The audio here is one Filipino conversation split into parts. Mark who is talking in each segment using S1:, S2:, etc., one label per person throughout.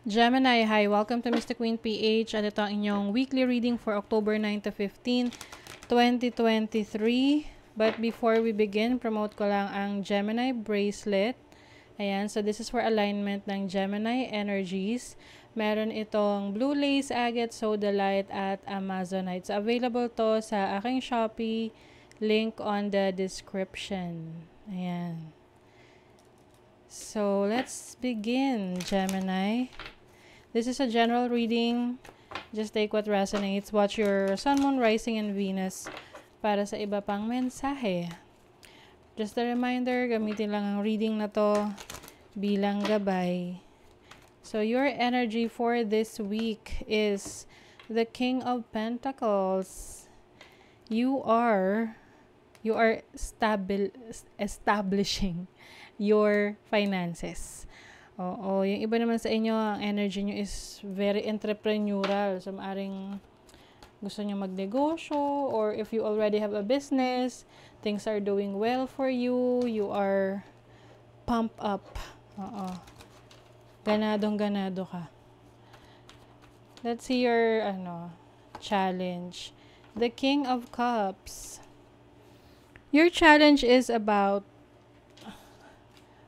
S1: Gemini, hi! Welcome to Mr. Queen PH at ito ang inyong weekly reading for October 9 to 15, 2023. But before we begin, promote ko lang ang Gemini bracelet. Ayan, so this is for alignment ng Gemini energies. Meron itong Blue Lace Agate, Sodalite at Amazonite. So available to sa aking Shopee. Link on the description. Ayan. So let's begin, Gemini. This is a general reading. Just take what resonates. Watch your Sun, Moon, Rising, and Venus para sa iba pang mensahe. Just a reminder, gamitin lang ang reading na to bilang gabay. So your energy for this week is the King of Pentacles. You are establishing your finances. Oo, yung iba naman sa inyo, ang energy nyo is very entrepreneurial. So, maaring gusto nyo magnegosyo, or if you already have a business, things are doing well for you, you are pumped up. Oo. Ganadong-ganado ka. Let's see your, challenge. The King of Cups. Your challenge is about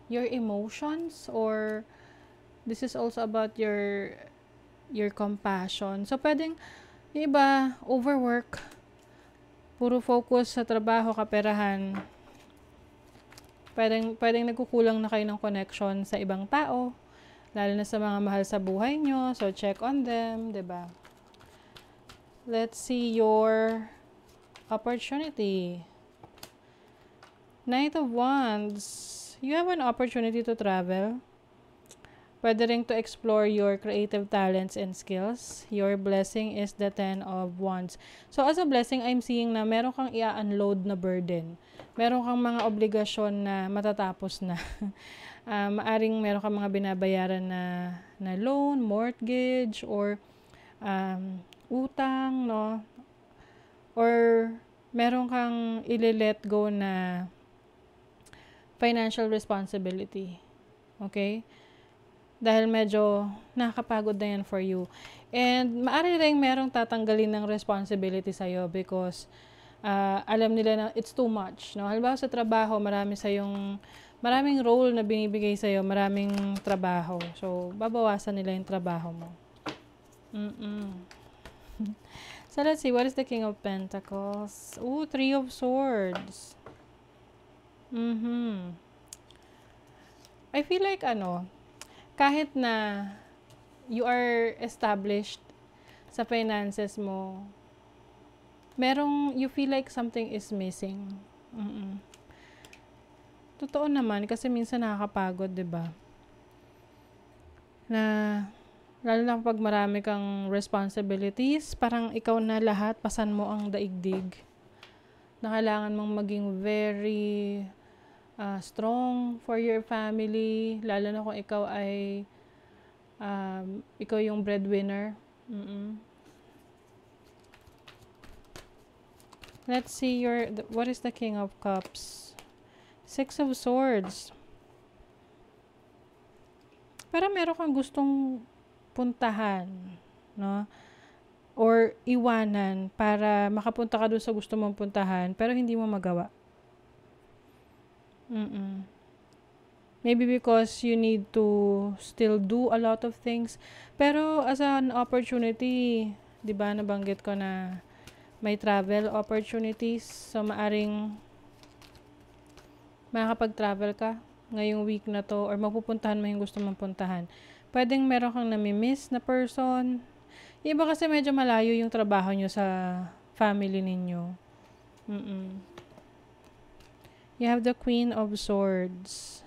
S1: your emotions, or this is also about your compassion. So pwedeng yung iba overwork, puro focus sa trabaho, kaperahan. Pwedeng nagkukulang na kayo ng connection sa ibang tao, lalo na sa mga mahal sa buhay nyo. So check on them, 'di ba? Let's see your opportunity. Knight of Wands. You have an opportunity to travel. Pwede rin to explore your creative talents and skills. Your blessing is the 10 of Wands. So as a blessing, I'm seeing na meron kang i-unload na burden. Meron kang mga obligasyon na matatapos na. Maaring meron kang mga binabayaran na loan, mortgage, or utang, no? Or meron kang i-let go na financial responsibility. Okay? Dahil medyo nakakapagod na yan for you. And maaari rin merong tatanggalin ng responsibility sa'yo because alam nila na it's too much. No? Halimbawa sa trabaho, maraming role na binibigay sa'yo, maraming trabaho. So, babawasan nila yung trabaho mo. So, let's see. What is the King of Pentacles? Ooh, Three of Swords. I feel like kahit na you are established sa finances mo, you feel like something is missing. Totoo naman kasi minsan nakakapagod, 'di ba? Na lalo na pag marami kang responsibilities, parang ikaw na lahat, pasan mo ang daigdig. Na kailangan mong maging very strong for your family, lalo na kung ikaw ay ikaw yung breadwinner. Let's see what is the King of Cups? Six of Swords. Para meron kang gustong puntahan, no? Or iwanan para makapunta ka doon sa gusto mong puntahan, pero hindi mo magawa. Maybe because you need to still do a lot of things. Pero as an opportunity, 'di ba, nabanggit ko na may travel opportunities. So maaring makakapag-travel ka ngayong week na to, or mapupuntahan mo yung gusto mong puntahan. Pwedeng meron kang nami-miss na person. Iba kasi medyo malayo yung trabaho nyo sa family ninyo. You have the Queen of Swords.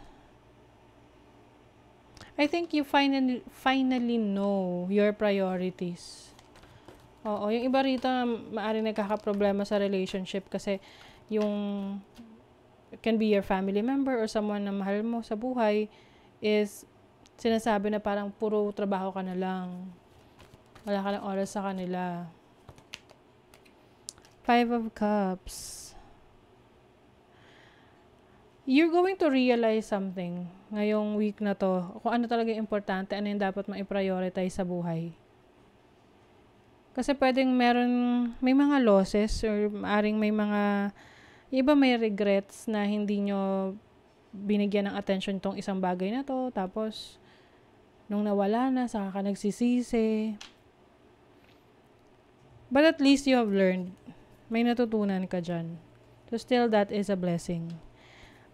S1: I think you finally know your priorities. Oo, yung iba rito maaaring nagkakaproblema sa relationship kasi yung can be your family member or someone na mahal mo sa buhay is sinasabi na parang puro trabaho ka na lang. Wala ka ng oras sa kanila. Five of Cups. you're going to realize something ngayong week na to, kung ano talaga yung importante, ano yung dapat ma-prioritize sa buhay. Kasi pwedeng may mga losses or maaring may mga, iba may regrets na hindi nyo binigyan ng attention tong isang bagay na to, tapos nung nawala na, saka ka nagsisisi. But at least you have learned. May natutunan ka dyan. So still, that is a blessing.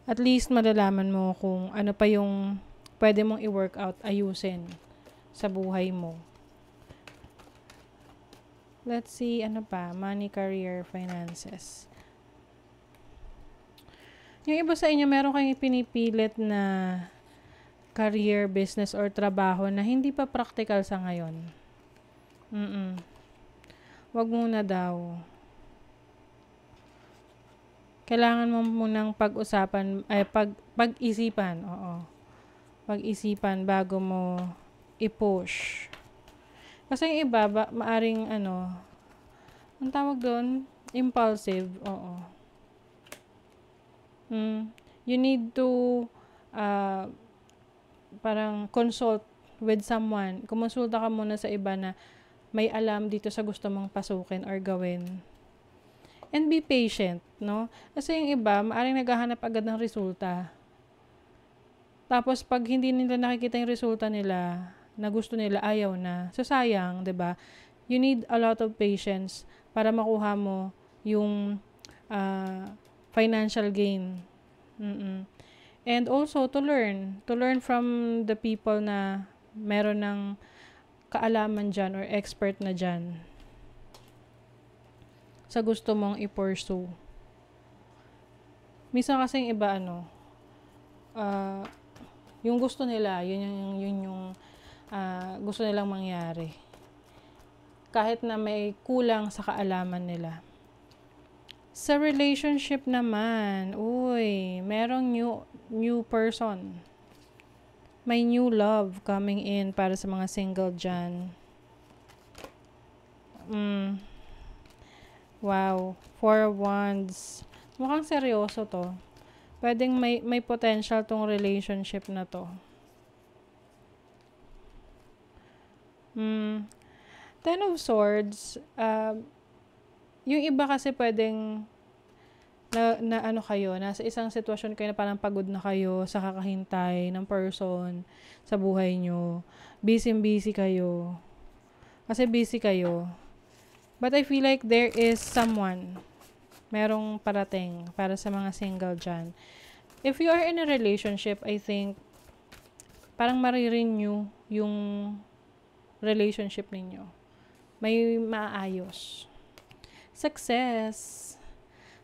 S1: At least malalaman mo kung ano pa yung pwede mong i-work out, ayusin sa buhay mo. Let's see, ano pa? Money, career, finances. Yung iba sa inyo, meron kayong pinipilit na career, business, or trabaho na hindi pa practical sa ngayon. Wag muna daw. Kailangan mo munang pag-usapan, pag-isipan, pag-isipan bago mo i-push. Kasi yung iba, maaring ang tawag doon, impulsive, You need to, parang consult with someone. Kumonsulta ka muna sa iba na may alam dito sa gusto mong pasukin or gawin. And be patient, no? Kasi yung iba, maaring naghahanap agad ng resulta. Tapos, pag hindi nila nakikita yung resulta nila, na gusto nila, ayaw na. So, sayang, 'di ba? You need a lot of patience para makuha mo yung financial gain. And also, to learn from the people na meron ng kaalaman dyan or expert na dyan sa gusto mong i-pursue. Minsan kasi yung iba, yung gusto nila, yun yung gusto nilang mangyari. Kahit na may kulang sa kaalaman nila. Sa relationship naman, merong new person. May new love coming in para sa mga single dyan. Wow. 4 of Wands. Mukhang seryoso to. Pwedeng may potential tong relationship na to. 10 of Swords. Yung iba kasi pwedeng nasa isang sitwasyon kayo na parang pagod na kayo sa kakahintay ng person sa buhay nyo. Busy kayo. Kasi busy kayo. But I feel like there is someone, merong parating para sa mga single dyan. If you are in a relationship, I think, parang marirenew yung relationship ninyo. May maayos. Success.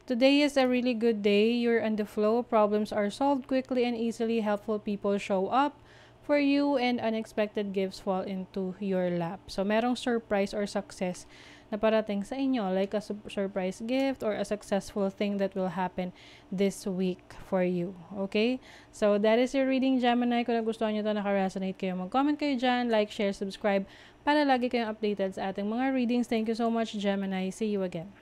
S1: Today is a really good day. You're on the flow. Problems are solved quickly and easily. Helpful people show up for you and unexpected gifts fall into your lap. So, merong surprise or success na parating sa inyo, like a surprise gift or a successful thing that will happen this week for you. Okay? So, that is your reading, Gemini. Kung nagustuhan nyo ito, naka-resonate kayo, mag-comment kayo dyan, like, share, subscribe, para lagi kayong updated sa ating mga readings. Thank you so much, Gemini. See you again.